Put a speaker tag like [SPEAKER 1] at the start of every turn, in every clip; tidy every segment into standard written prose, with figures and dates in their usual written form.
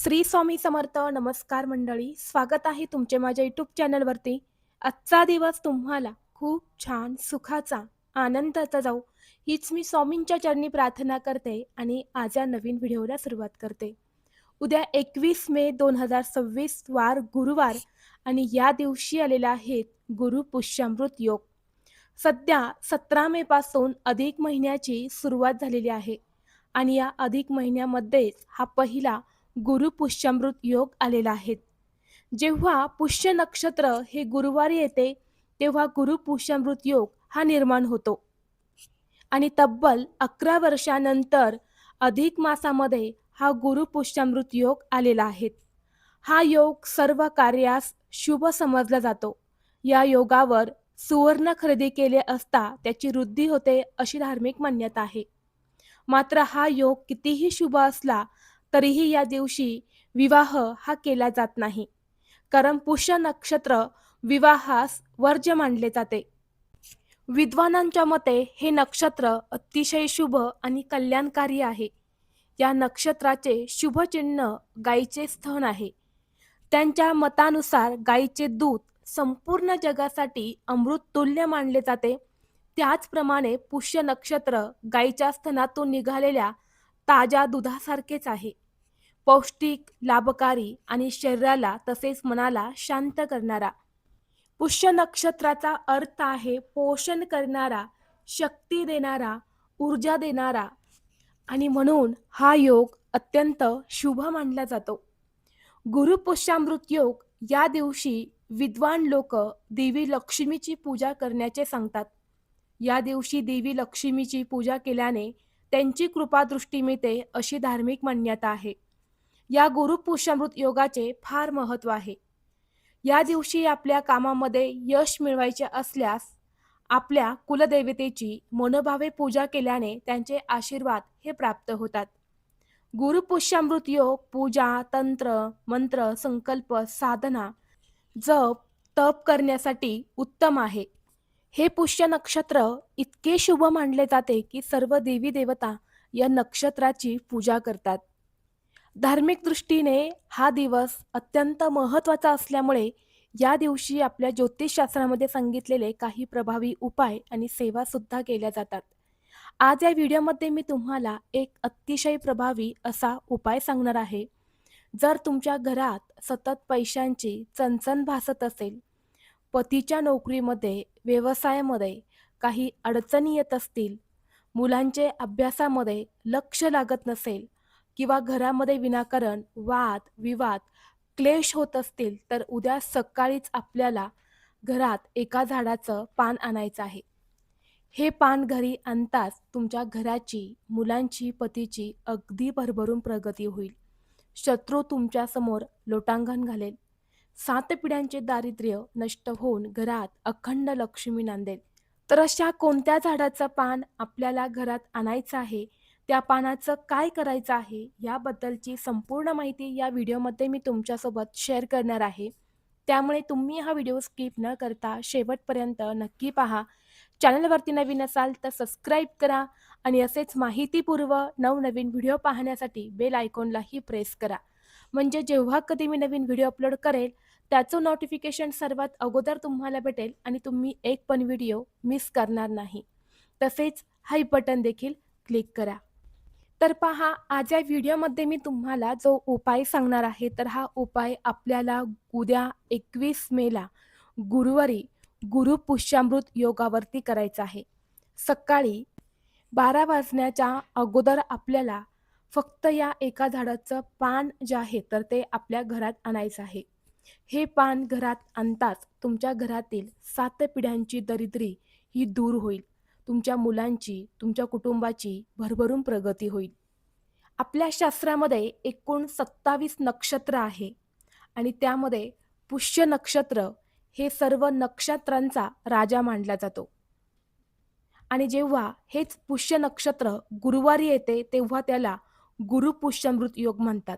[SPEAKER 1] श्री स्वामी समर्थ. नमस्कार मंडळी, स्वागत आहे तुमचे माझ्या यूट्यूब चॅनलवरती. आजचा दिवस तुम्हाला खूप छान सुखाचा आनंदाचा जाऊ हीच मी स्वामींच्या चरणी प्रार्थना करते आणि आज या नवीन व्हिडिओला सुरुवात करते. उद्या 21 मे 2026 वार गुरुवार आणि या दिवशी आलेला आहे गुरु पुष्यामृत योग. सध्या 17 मे पासून अधिक महिन्याची सुरुवात झालेली आहे आणि या अधिक महिन्यामध्येच हा पहिला गुरु पुष्यामृत योग आलेला आहे. जेव्हा पुष्य नक्षत्र हे गुरुवारी येते तेव्हा गुरु पुष्यामृत योग हा निर्माण होतो आणि तब्बल 11 वर्षानंतर अधिक मासामध्ये हा गुरु पुष्यामृत योग आलेला आहे. हा योग सर्व कार्यास शुभ समजला जातो. या योगावर सुवर्ण खरेदी केले असता त्याची वृद्धी होते अशी धार्मिक मान्यता आहे. मात्र हा योग कितीही शुभ असला तरीही या दिवशी विवाह हा केला जात नाही, कारण पुष्य नक्षत्र विवाहास वर्ज्य मानले जाते. विद्वानांच्या मते हे नक्षत्र अतिशय शुभ आणि कल्याणकारी आहे. या नक्षत्राचे शुभ चिन्ह गायीचे स्तन आहे. त्यांच्या मतानुसार गायीचे दूध संपूर्ण जगासाठी अमृत तुल्य मानले जाते. त्याचप्रमाणे पुष्य नक्षत्र गायीच्या स्तनातून निघालेल्या ताज्या दुधासारखेच आहे. पौष्टिक, लाभकारी आणि शरीराला तसेच मनाला शांत करणारा. पुष्य नक्षत्राचा अर्थ आहे पोषण करणारा, शक्ती देणारा, ऊर्जा देणारा आणि म्हणून हा योग अत्यंत शुभ मानला जातो. गुरु पुष्यामृत योग या दिवशी विद्वान लोक देवी लक्ष्मीची पूजा करण्याचे सांगतात. या दिवशी देवी लक्ष्मीची पूजा केल्याने त्यांची कृपादृष्टी मिळते अशी धार्मिक मान्यता आहे. या गुरु पुष्यामृत योगाचे फार महत्त्व आहे. या दिवशी आपल्या कामामध्ये यश मिळवायचे असल्यास आपल्या कुलदेवतेची मनोभावे पूजा केल्याने त्यांचे आशीर्वाद हे प्राप्त होतात. गुरु पुष्यामृत योग पूजा, तंत्र, मंत्र, संकल्प, साधना, जप, तप करण्यासाठी उत्तम आहे. हे पुष्य नक्षत्र इतके शुभ मानले जाते की सर्व देवी देवता या नक्षत्राची पूजा करतात. धार्मिक दृष्टीने हा दिवस अत्यंत महत्त्वाचा असल्यामुळे या दिवशी आपल्या ज्योतिषशास्त्रामध्ये सांगितलेले काही प्रभावी उपाय आणि सेवा सुद्धा केल्या जातात. आज या व्हिडिओमध्ये मी तुम्हाला एक अतिशय प्रभावी असा उपाय सांगणार आहे. जर तुमच्या घरात सतत पैशांची चणचण भासत असेल, पतीच्या नोकरीमध्ये, व्यवसायामध्ये काही अडचणी येत असतील, मुलांचे अभ्यासामध्ये लक्ष लागत नसेल किंवा घरामध्ये विनाकारण वाद, विवाद, क्लेश होत असतील, तर उद्या सकाळीच आपल्याला घरात एका झाडाचं पान आणायचं आहे. हे पान घरी आणताच तुमच्या घराची, मुलांची, पतीची अगदी भरभरून प्रगती होईल. शत्रू तुमच्या समोर लोटांगण घालेल. 7 पिढ्यांचे दारिद्र्य नष्ट होऊन घरात अखंड लक्ष्मी नांदेल. तर अशा कोणत्या झाडाचं पान आपल्याला घरात आणायचं आहे, त्या पानाचं काय करायचं आहे याबद्दलची संपूर्ण माहिती या व्हिडिओमध्ये मी तुमच्यासोबत शेअर करणार आहे. त्यामुळे तुम्ही हा व्हिडिओ स्किप न करता शेवटपर्यंत नक्की पहा. चॅनलवरती नवीन असाल तर सबस्क्राईब करा आणि असेच माहितीपूर्व नवनवीन व्हिडिओ पाहण्यासाठी बेल आयकॉनलाही प्रेस करा. म्हणजे जेव्हा कधी मी नवीन व्हिडिओ अपलोड करेल त्याचं नोटिफिकेशन सर्वात अगोदर तुम्हाला भेटेल आणि तुम्ही एक पण व्हिडिओ मिस करणार नाही. तसेच हाय बटन देखील क्लिक करा. तर पहा, आज या व्हिडिओमध्ये मी तुम्हाला जो उपाय सांगणार आहे तर हा उपाय आपल्याला उद्या 21 मेला गुरुवारी गुरु पुष्यामृत योगावरती करायचा आहे. सकाळी 12 वाजण्याच्या अगोदर आपल्याला फक्त या एका झाडाचं पान जे आहे तर ते आपल्या घरात आणायचं आहे. हे पान घरात आणताच तुमच्या घरातील 7 पिढ्यांची दरिद्री ही दूर होईल. तुमच्या मुलांची, तुमच्या कुटुंबाची भरभरून प्रगती होईल. आपल्या शास्त्रामध्ये एकूण 27 नक्षत्र आहे आणि त्यामध्ये पुष्य नक्षत्र हे सर्व नक्षत्रांचा राजा मानला जातो. आणि जेव्हा हेच पुष्य नक्षत्र गुरुवारी येते तेव्हा त्याला गुरु पुष्यामृत योग म्हणतात.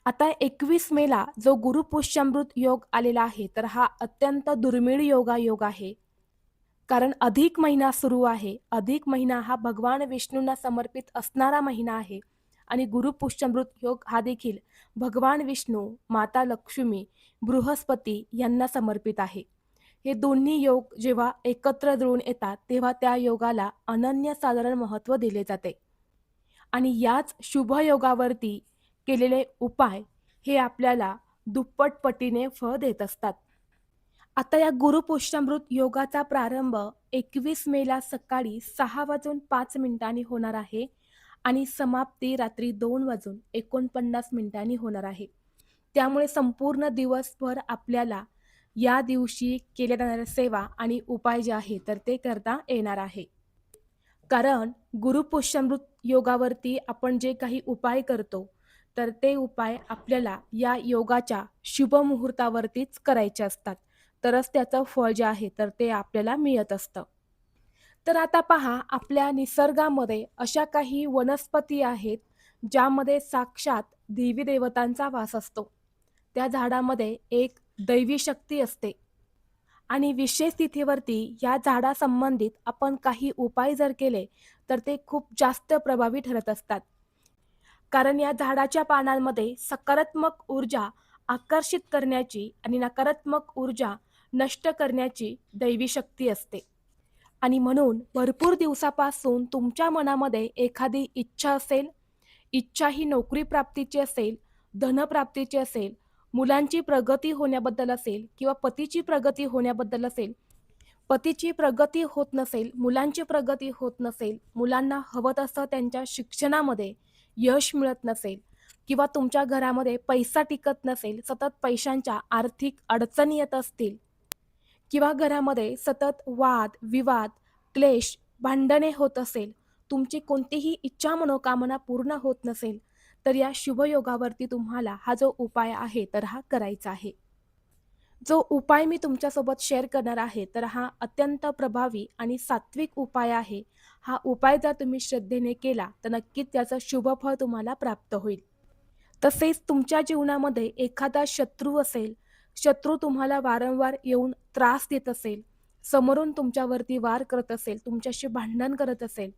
[SPEAKER 1] आता 21 मेला जो गुरु पुष्यामृत योग आलेला आहे तर हा अत्यंत दुर्मिळ योग आहे. कारण अधिक महिना सुरू आहे. अधिक महिना हा भगवान विष्णूंना समर्पित असणारा महिना आहे आणि गुरुपुष्यमृत योग हा देखील भगवान विष्णू, माता लक्ष्मी, बृहस्पती यांना समर्पित आहे. हे दोन्ही योग जेव्हा एकत्र जुळून येतात तेव्हा त्या योगाला अनन्यसाधारण महत्त्व दिले जाते. आणि याच शुभ योगावरती केलेले उपाय हे आपल्याला दुप्पट पटीने फळ देत असतात. आता या गुरुपुष्यामृत योगाचा प्रारंभ 21 मेला सकाळी 6:05 होणार आहे आणि समाप्ती रात्री 2:49 होणार आहे. त्यामुळे संपूर्ण दिवसभर आपल्याला या दिवशी केल्या जाणाऱ्या सेवा आणि उपाय जे आहे तर ते करता येणार आहे. कारण गुरुपुष्यमृत योगावरती आपण जे काही उपाय करतो, तर ते उपाय आपल्याला या योगाच्या शुभ मुहूर्तावरतीच करायचे असतात. तरच त्याचं फळ जे आहे तर ते आपल्याला मिळत असतं. तर आता पहा आपल्या निसर्गामध्ये अशा काही वनस्पती आहेत, ज्यामध्ये साक्षात देवी देवतांचा वास असतो. त्या झाडामध्ये एक दैवी शक्ती असते. आणि विशेष तिथीवरती या झाडासंबंधित आपण काही उपाय जर केले तर ते खूप जास्त प्रभावी ठरत असतात. कारण या झाडाच्या पानांमध्ये सकारात्मक ऊर्जा आकर्षित करण्याची आणि नकारात्मक ऊर्जा नष्ट करण्याची दैवी शक्ती असते. आणि म्हणून भरपूर दिवसापासून तुमच्या मनामध्ये एखादी इच्छा असेल, इच्छा ही नोकरी प्राप्तीची असेल, धनप्राप्तीची असेल, मुलांची प्रगती होण्याबद्दल असेल किंवा पतीची प्रगती होण्याबद्दल असेल. पतीची प्रगती होत नसेल, मुलांची प्रगती होत नसेल, मुलांना हवं तसं त्यांच्या शिक्षणामध्ये यश मिळत नसेल किंवा तुमच्या घरामध्ये पैसा टिकत नसेल, सतत पैशांच्या आर्थिक अडचणी येत असतील किंवा घरामध्ये सतत वाद, विवाद, क्लेश, भांडणे होत असेल, तुमची कोणतीही इच्छा मनोकामना पूर्ण होत नसेल, तर या शुभयोगावरती तुम्हाला हा जो उपाय आहे तर हा करायचा आहे. जो उपाय मी तुमच्यासोबत शेअर करणार आहे तर हा अत्यंत प्रभावी आणि सात्विक उपाय आहे. हा उपाय जर तुम्ही श्रद्धेने केला तर नक्कीच त्याचं शुभफळ तुम्हाला प्राप्त होईल. तसेच तुमच्या जीवनामध्ये एखादा शत्रू असेल, शत्रू तुम्हाला वारंवार येऊन त्रास देत असेल, समोरून तुमच्यावरती वार करत असेल, तुमच्याशी भांडण करत असेल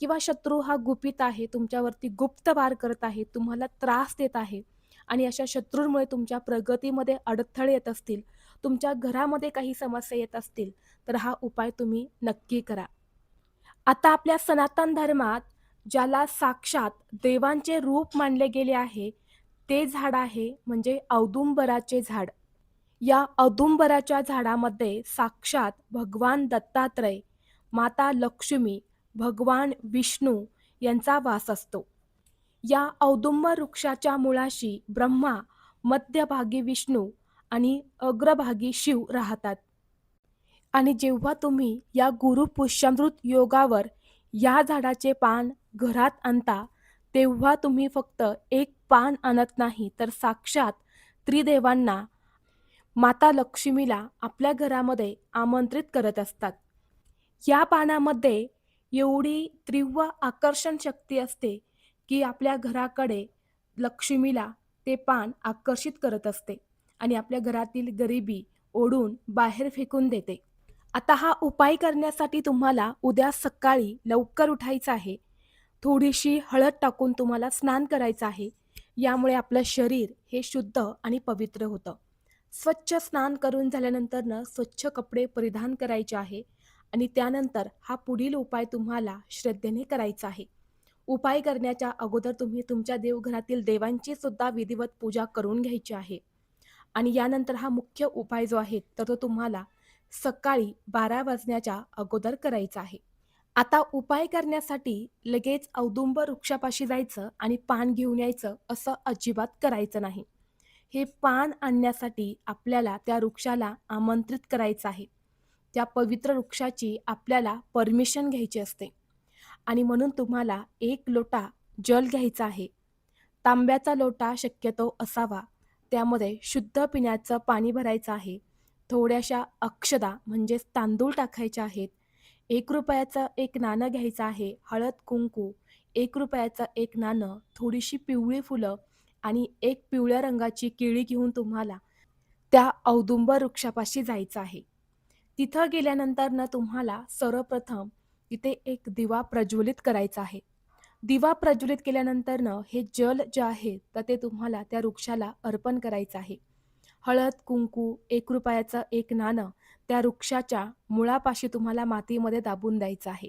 [SPEAKER 1] किंवा शत्रू हा गुपित आहे, तुमच्यावरती गुप्त वार करत आहे, तुम्हाला त्रास देत आहे आणि अशा शत्रूंमुळे तुमच्या प्रगतीमध्ये अडथळे येत असतील, तुमच्या घरामध्ये काही समस्या येत असतील, तर हा उपाय तुम्ही नक्की करा. आता आपल्या सनातन धर्मात ज्याला साक्षात देवांचे रूप मानले गेले आहे, ते झाड आहे म्हणजे औदुंबराचे झाड. या औदुंबराच्या झाडामध्ये साक्षात भगवान दत्तात्रय, माता लक्ष्मी, भगवान विष्णू यांचा वास असतो. या औदुंबर वृक्षाच्या मुळाशी ब्रह्मा, मध्यभागी विष्णू आणि अग्रभागी शिव राहतात. आणि जेव्हा तुम्ही या गुरुपुष्यामृत योगावर या झाडाचे पान घरात आणता, तेव्हा तुम्ही फक्त एक पान आणत नाही, तर साक्षात त्रिदेवांना, माता लक्ष्मीला आपल्या घरामध्ये आमंत्रित करत असतात. या पानामध्ये एवढी तीव्र आकर्षण शक्ती असते, की आपल्या घराकडे लक्ष्मीला ते पान आकर्षित करत असते आणि आपल्या घरातील गरिबी ओढून बाहेर फेकून देते. आता हा उपाय करण्यासाठी तुम्हाला उद्या सकाळी लवकर उठायचं आहे. थोडीशी हळद टाकून तुम्हाला स्नान करायचं आहे. यामुळे आपलं शरीर हे शुद्ध आणि पवित्र होतं. स्वच्छ स्नान करून झाल्यानंतरनं स्वच्छ कपडे परिधान करायचे आहे आणि त्यानंतर हा पुढील उपाय तुम्हाला श्रद्धेने करायचा आहे. उपाय करण्याच्या अगोदर तुम्ही तुमच्या देवघरातील देवांची सुद्धा विधिवत पूजा करून घ्यायची आहे. आणि यानंतर हा मुख्य उपाय जो आहे तर तो तुम्हाला सकाळी 12 वाजण्याच्या अगोदर करायचा आहे. आता उपाय करण्यासाठी लगेच औदुंबर वृक्षापाशी जायचं आणि पान घेऊन यायचं असं अजिबात करायचं नाही. हे पान आणण्यासाठी आपल्याला त्या वृक्षाला आमंत्रित करायचं आहे. त्या पवित्र वृक्षाची आपल्याला परमिशन घ्यायची असते आणि म्हणून तुम्हाला 1 लोटा जल घ्यायचा आहे. तांब्याचा लोटा शक्यतो असावा. त्यामध्ये शुद्ध पिण्याचं पाणी भरायचं आहे. थोड्याशा अक्षदा म्हणजेच तांदूळ टाकायचे आहेत. ₹1 एक नाणं घ्यायचं आहे. हळद, कुंकू, ₹1 एक नाणं, थोडीशी पिवळी फुलं आणि एक पिवळ्या रंगाची केळी घेऊन तुम्हाला त्या औदुंबर वृक्षापाशी जायचं आहे. तिथं गेल्यानंतर ना तुम्हाला सर्वप्रथम तिथे एक दिवा प्रज्वलित करायचा आहे. दिवा प्रज्वलित केल्यानंतरनं हे जल जे आहे तर ते तुम्हाला त्या वृक्षाला अर्पण करायचं आहे. हळद, कुंकू, ₹1 एक नाणं त्या वृक्षाच्या मुळापाशी तुम्हाला मातीमध्ये दाबून द्यायचं आहे.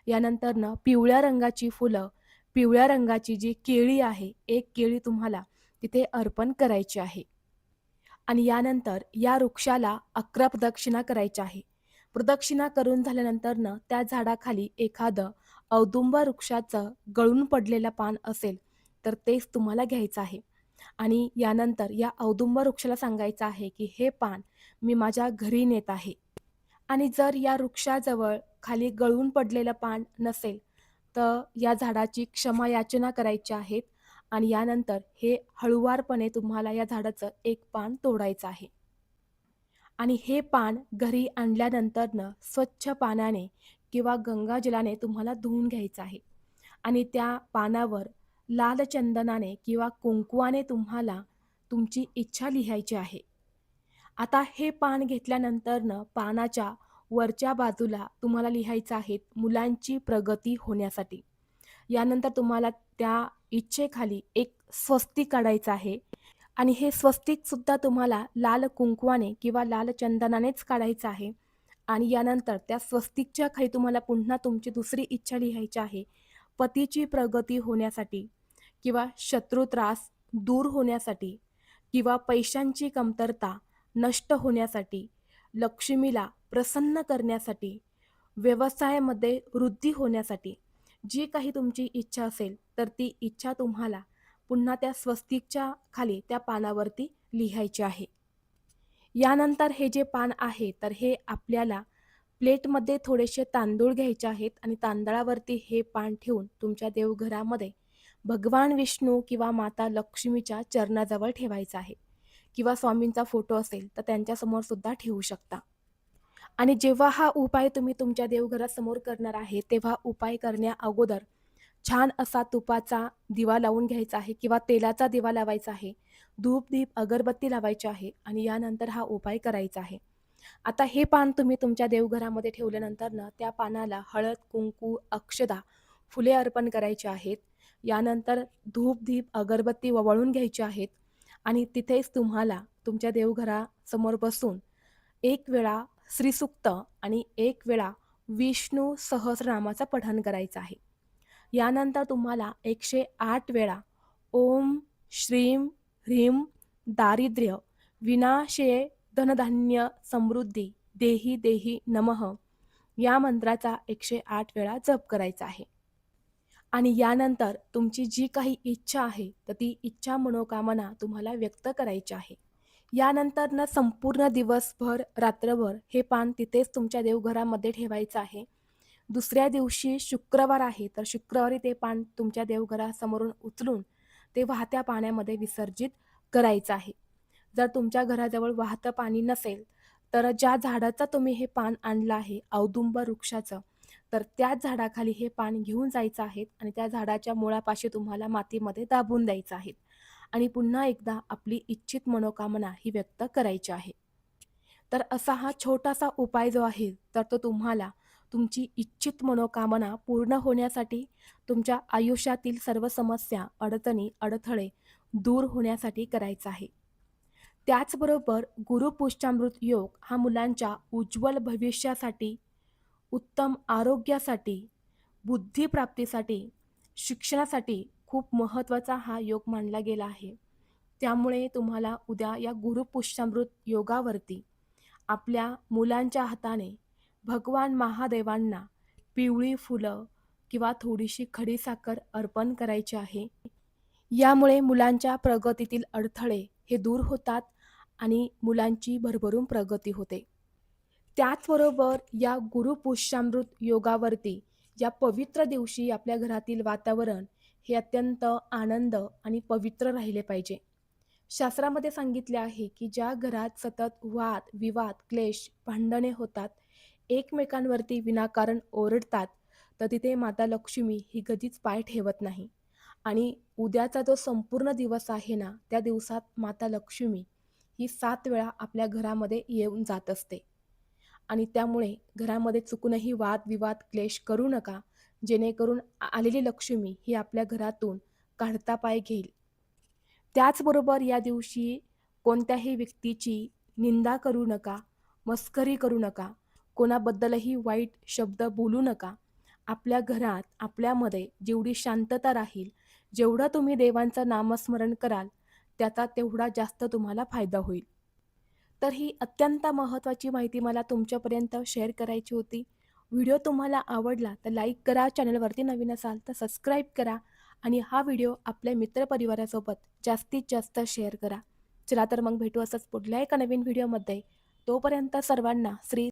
[SPEAKER 1] यानंतरनं पिवळ्या रंगाची फुलं, पिवळ्या रंगाची जी केळी आहे, एक केळी तुम्हाला तिथे अर्पण करायची आहे. आणि यानंतर या वृक्षाला 11 प्रदक्षिणा करायच्या आहे. प्रदक्षिणा करून झाल्यानंतरनं त्या झाडाखाली एखादं औदुंबर वृक्षाचं गळून पडलेलं पान असेल, तर तेच तुम्हाला घ्यायचं आहे. आणि यानंतर या औदुंबर वृक्षाला सांगायचं आहे, की "हे पान मी माझ्या घरी नेत आहे." आणि जर या वृक्षाजवळ खाली गळून पडलेलं पान नसेल, तर या झाडाची क्षमा याचना करायची आहेत आणि यानंतर हे हळुवारपणे तुम्हाला या झाडाचं एक पान तोडायचं आहे. आणि हे पान घरी आणल्यानंतरनं स्वच्छ पाण्याने किंवा गंगाजलाने तुम्हाला धुवून घ्यायचं आहे. आणि त्या पानावर लाल चंदनाने किंवा कुंकवाने तुम्हाला तुमची इच्छा लिहायची आहे. आता हे पान घेतल्यानंतरनं पानाच्या वरच्या बाजूला तुम्हाला लिहायचं आहे मुलांची प्रगती होण्यासाठी. यानंतर तुम्हाला त्या इच्छेखाली एक स्वस्तिक काढायचं आहे आणि हे स्वस्तिकसुद्धा तुम्हाला लाल कुंकवाने किंवा लाल चंदनानेच काढायचं आहे. आणि यानंतर त्या स्वस्तिकच्या खाली तुम्हाला पुन्हा तुमची दुसरी इच्छा लिहायची आहे. पतीची प्रगती होण्यासाठी किंवा शत्रू त्रास दूर होण्यासाठी किंवा पैशांची कमतरता नष्ट होण्यासाठी, लक्ष्मीला प्रसन्न करण्यासाठी, व्यवसायामध्ये वृद्धी होण्यासाठी जी काही तुमची इच्छा असेल, तर ती इच्छा तुम्हाला पुन्हा त्या स्वस्तिकच्या खाली त्या पानावरती लिहायची आहे. यानंतर हे जे पान आहे, तर हे आपल्याला प्लेटमध्ये थोडेसे तांदूळ घ्यायचे आहेत आणि तांदळावरती हे पान ठेवून तुमच्या देवघरामध्ये भगवान विष्णू किंवा माता लक्ष्मीच्या चरणाजवळ ठेवायचं आहे. किंवा स्वामींचा फोटो असेल, तर त्यांच्यासमोर सुद्धा ठेवू शकता. आणि जेव्हा हा उपाय तुम्ही तुमच्या देवघरासमोर करणार आहे, तेव्हा उपाय करण्या अगोदर छान असा तुपाचा दिवा लावून घ्यायचा आहे किंवा तेलाचा दिवा लावायचा आहे. धूप-दीप, अगरबत्ती लावायची आहे आणि यानंतर हा उपाय करायचा आहे. आता हे पान तुम्ही तुमच्या देवघरामध्ये ठेवल्यानंतरनं त्या पानाला हळद, कुंकू, अक्षदा, फुले अर्पण करायची आहेत. यानंतर धूप-दीप, अगरबत्ती ओवाळून घ्यायची आहेत आणि तिथेच तुम्हाला तुमच्या देवघरासमोर बसून एक वेळा श्रीसूक्त आणि एक वेळा विष्णू सहस्रनामाचं पठण करायचं आहे. यानंतर तुम्हाला 108 वेळा ओम श्रीं ह्रीं दारिद्र्य विनाशये धनधान्य समृद्धी देही देही नमः या मंत्राचा 108 वेळा जप करायचा आहे. आणि यानंतर तुमची जी काही इच्छा आहे, तर ती इच्छा मनोकामना तुम्हाला व्यक्त करायची आहे. यानंतर ना संपूर्ण दिवसभर, रात्रभर हे पान तिथेच तुमच्या देवघरामध्ये ठेवायचं आहे. दुसऱ्या दिवशी शुक्रवार आहे, तर शुक्रवारी ते पान तुमच्या देवघरासमोरून उचलून ते वाहत्या पाण्यामध्ये विसर्जित करायचं आहे. जर तुमच्या घराजवळ वाहतं पाणी नसेल, तर ज्या झाडाचं तुम्ही हे पान आणलं आहे, औदुंबर वृक्षाचं, तर त्याच झाडाखाली हे पान घेऊन जायचं आहे आणि त्या झाडाच्या मुळापाशी तुम्हाला मातीमध्ये दाबून द्यायचं आहे आणि पुन्हा एकदा आपली इच्छित मनोकामना ही व्यक्त करायची आहे. तर असा हा छोटासा उपाय जो आहे, तर तो तुम्हाला तुमची इच्छित मनोकामना पूर्ण होण्यासाठी, तुमच्या आयुष्यातील सर्व समस्या, अडचणी, अडथळे दूर होण्यासाठी करायचा आहे. त्याचबरोबर गुरुपुष्यामृत योग हा मुलांच्या उज्ज्वल भविष्यासाठी, उत्तम आरोग्यासाठी, बुद्धिप्राप्तीसाठी, शिक्षणासाठी खूप महत्त्वाचा हा योग मानला गेला आहे. त्यामुळे तुम्हाला उद्या या गुरुपुष्यामृत योगावरती आपल्या मुलांच्या हाताने भगवान महादेवांना पिवळी फुलं किंवा थोडीशी खडीसाखर अर्पण करायची आहे. यामुळे मुलांच्या प्रगतीतील अडथळे हे दूर होतात आणि मुलांची भरभरून प्रगती होते. त्याचबरोबर या गुरुपुष्यामृत योगावरती या पवित्र दिवशी आपल्या घरातील वातावरण हे अत्यंत आनंद आणि पवित्र राहिले पाहिजे. शास्त्रामध्ये सांगितले आहे की ज्या घरात सतत वाद, विवाद, क्लेश, भांडणे होतात, एकमेकांवरती विनाकारण ओरडतात, तर तिथे माता लक्ष्मी ही कधीच पाय ठेवत नाही. आणि उद्याचा जो संपूर्ण दिवस आहे ना, त्या दिवसात माता लक्ष्मी ही 7 वेळा आपल्या घरामध्ये येऊन जात असते. आणि त्यामुळे घरामध्ये चुकूनही वाद, विवाद, क्लेश करू नका. जेणेकरून आलेली लक्ष्मी ही आपल्या घरातून काढता पाय घेईल. त्याचबरोबर या दिवशी कोणत्याही व्यक्तीची निंदा करू नका, मस्करी करू नका, कोणाबद्दलही वाईट शब्द बोलू नका. आपल्या घरात, आपल्यामध्ये जेवढी शांतता राहील, जेवढं तुम्ही देवांचं नामस्मरण कराल, त्याचा तेवढा जास्त तुम्हाला फायदा होईल. तर ही अत्यंत महत्त्वाची माहिती मला तुमच्यापर्यंत शेअर करायची होती. व्हिडिओ तुम्हाला आवडला तर लाईक करा, चॅनलवरती नवीन असाल तर सबस्क्राईब करा आणि हा व्हिडिओ आपल्या मित्रपरिवारासोबत जास्तीत जास्त शेअर करा. चला तर मग भेटू असंच पुढल्या एका नवीन व्हिडिओमध्ये. तोपर्यंत सर्वांना श्री